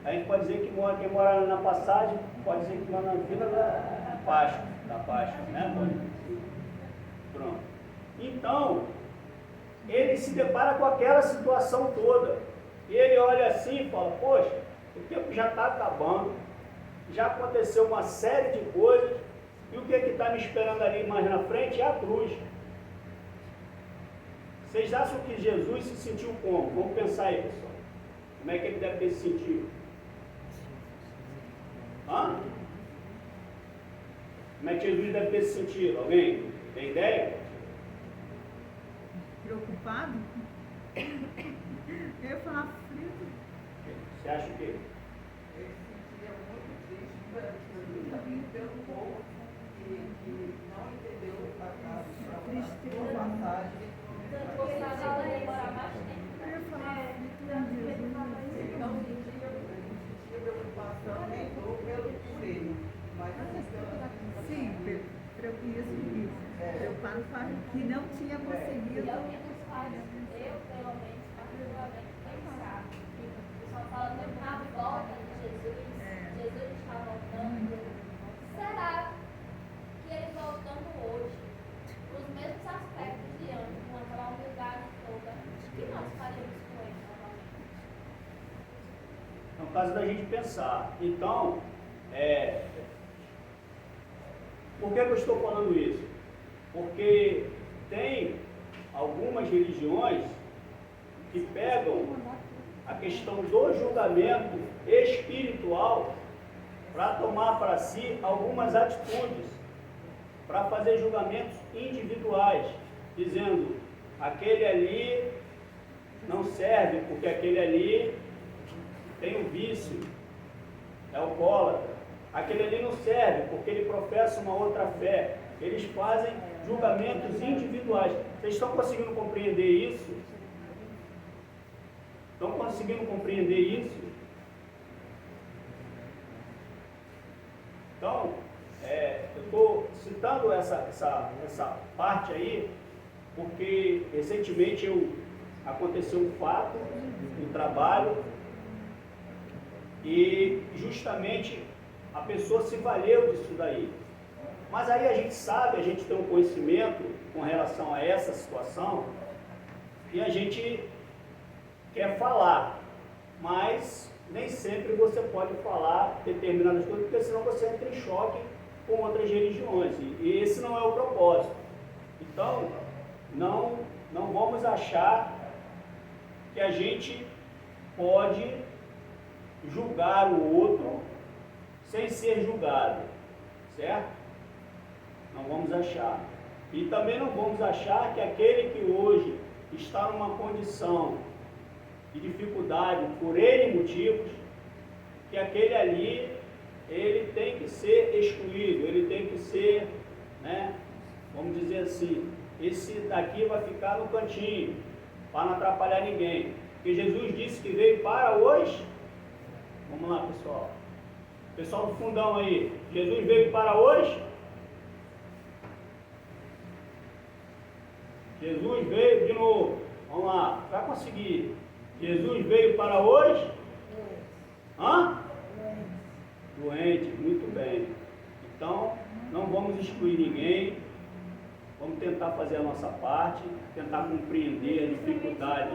A gente pode dizer que quem mora na Passagem, pode dizer que mora na Vila da Páscoa, né, Tony? Pronto. Então, ele se depara com aquela situação toda. Ele olha assim e fala, poxa, o tempo já está acabando, já aconteceu uma série de coisas, e o que está me esperando ali mais na frente é a cruz. Vocês acham que Jesus se sentiu como? Vamos pensar aí, pessoal. Como é que ele deve ter se sentido? Hã? Como é que Jesus deve ter se sentido? Alguém tem ideia? Preocupado? Eu ia falar frito. Você acha o quê? Ele se sentia muito triste pelo povo que não entendeu a passagem. Eu ia falar frito. Ele não sentia preocupação nem dor por ele, mas Sim, isso. Preocupado que não tinha conseguido. Eu, pelo menos, particularmente, pensar. O pessoal fala muito na volta de Jesus. Jesus está voltando. Será que ele voltando hoje, os mesmos aspectos de antes, com aquela humildade toda, o que nós faríamos com ele novamente? É o caso da gente pensar. Então, por que eu estou falando isso? Porque tem algumas religiões que pegam a questão do julgamento espiritual para tomar para si algumas atitudes, para fazer julgamentos individuais, dizendo, aquele ali não serve porque aquele ali tem um vício, é alcoólatra, aquele ali não serve porque ele professa uma outra fé. Eles fazem julgamentos individuais. Vocês estão conseguindo compreender isso? Estão conseguindo compreender isso? Então, eu estou citando essa parte aí, porque recentemente aconteceu um fato no trabalho e justamente a pessoa se valeu disso daí. Mas aí a gente sabe, a gente tem um conhecimento com relação a essa situação e a gente quer falar, mas nem sempre você pode falar determinadas coisas, porque senão você entra em choque com outras religiões, e esse não é o propósito. Então, não vamos achar que a gente pode julgar o outro sem ser julgado, certo? Não vamos achar. E também não vamos achar que aquele que hoje está numa condição de dificuldade por N motivos, que aquele ali, ele tem que ser excluído, ele tem que ser, vamos dizer assim, esse daqui vai ficar no cantinho, para não atrapalhar ninguém. Porque Jesus disse que veio para hoje. Vamos lá, pessoal. Pessoal do fundão aí, Jesus veio para hoje. Jesus veio de novo. Vamos lá, vai conseguir. Jesus veio para hoje? Hã? Doente, muito bem. Então, não vamos excluir ninguém. Vamos tentar fazer a nossa parte, tentar compreender a dificuldade.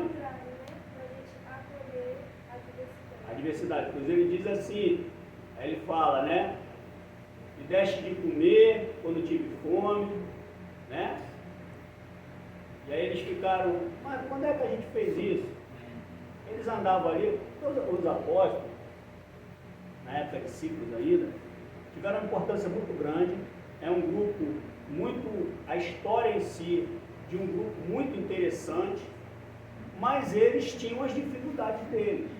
A diversidade. Pois ele diz assim, aí ele fala, me deste de comer quando tive fome, E aí eles ficaram, mas quando é que a gente fez isso? Eles andavam ali, todos os apóstolos, na época de ciclos ainda, tiveram uma importância muito grande. É um grupo a história em si, de um grupo muito interessante, mas eles tinham as dificuldades deles.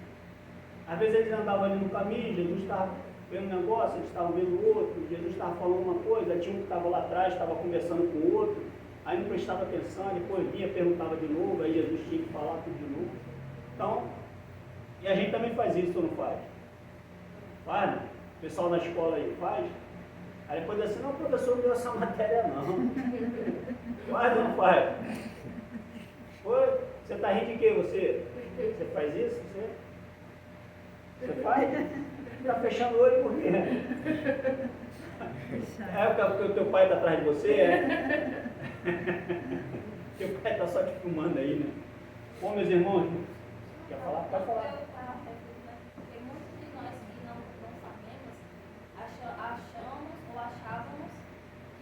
Às vezes eles andavam ali no caminho, Jesus estava vendo um negócio, eles estavam vendo o outro, Jesus estava falando uma coisa, aí tinha um que estava lá atrás, estava conversando com o outro, aí não prestava atenção, depois vinha, perguntava de novo, aí Jesus tinha que falar tudo de novo. Então, e a gente também faz isso ou não faz? Faz, né? O pessoal na escola aí faz. Aí depois diz assim, não, professor, não deu essa matéria não. Faz ou não faz? Foi? Você está rindo de quê, você? Você faz isso? Você? Você faz? Está fechando o olho por quê? É porque o teu pai está atrás de você, é? Teu pai está só te filmando aí, né? Bom, meus irmãos, quer falar? Pode falar. Porque muitos de nós que não sabemos, achamos ou achávamos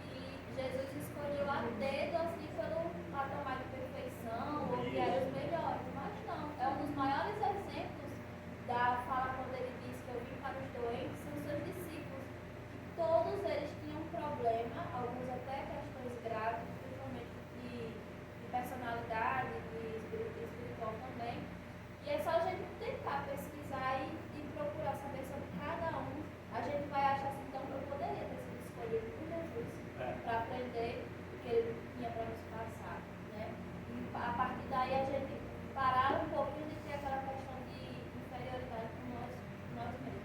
que Jesus escolheu a dedo assim pelo patamar de perfeição ou que eram os melhores, mas não. É um dos maiores exemplos da fala quando ele diz que eu vim para os doentes, são seus discípulos. Todos eles tinham problema, alguns até questões graves, principalmente de personalidade, de espiritual também. E é só a gente tentar pesquisar e procurar saber sobre cada um. A gente vai achar assim, então eu poderia ter sido escolhido por Jesus para aprender o que ele tinha para nos passar. Né? E a partir daí a gente parar um pouquinho de ter aquela questão de inferioridade com nós mesmos.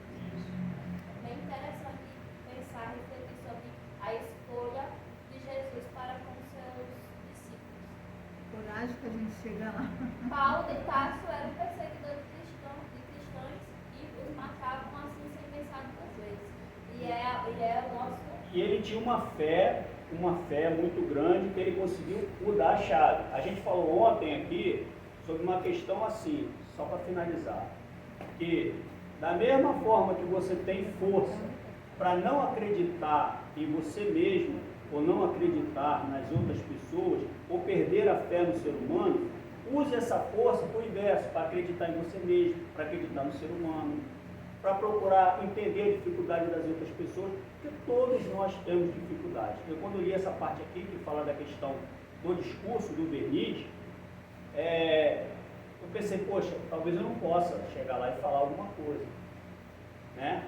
É bem interessante pensar, refletir sobre a escolha de Jesus para com seus discípulos. Coragem que a gente chega lá. Paulo de Tarso era um perseguidor de cristãos e os matavam assim sem pensar duas vezes. E é o nosso... E ele tinha uma fé muito grande que ele conseguiu mudar a chave. A gente falou ontem aqui sobre uma questão assim, só para finalizar, que da mesma forma que você tem força para não acreditar em você mesmo, ou não acreditar nas outras pessoas, ou perder a fé no ser humano, use essa força para o inverso, para acreditar em você mesmo, para acreditar no ser humano, para procurar entender a dificuldade das outras pessoas, porque todos nós temos dificuldades. Eu, quando li essa parte aqui, que fala da questão do discurso do verniz, eu pensei, poxa, talvez eu não possa chegar lá e falar alguma coisa, né?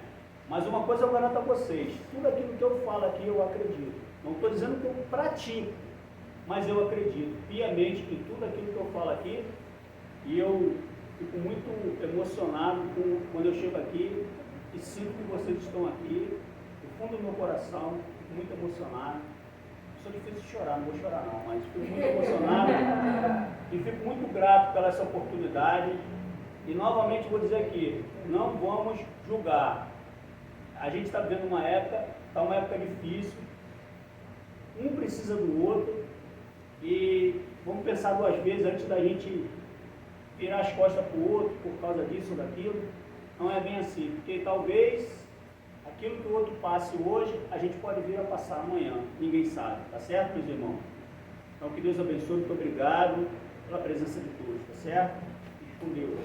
Mas uma coisa eu garanto a vocês, tudo aquilo que eu falo aqui eu acredito. Não estou dizendo que eu pratico, mas eu acredito piamente em tudo aquilo que eu falo aqui, e eu fico muito emocionado quando eu chego aqui e sinto que vocês estão aqui, do fundo do meu coração, fico muito emocionado. Sou difícil de chorar, não vou chorar não, mas fico muito emocionado e fico muito grato pela essa oportunidade. E novamente vou dizer aqui, não vamos julgar. A gente está vivendo uma época difícil, um precisa do outro, e vamos pensar duas vezes antes da gente virar as costas para o outro por causa disso ou daquilo. Não é bem assim, porque talvez aquilo que o outro passe hoje, a gente pode vir a passar amanhã, ninguém sabe, tá certo, meus irmãos? Então que Deus abençoe, muito obrigado pela presença de todos, tá certo? Fique com Deus.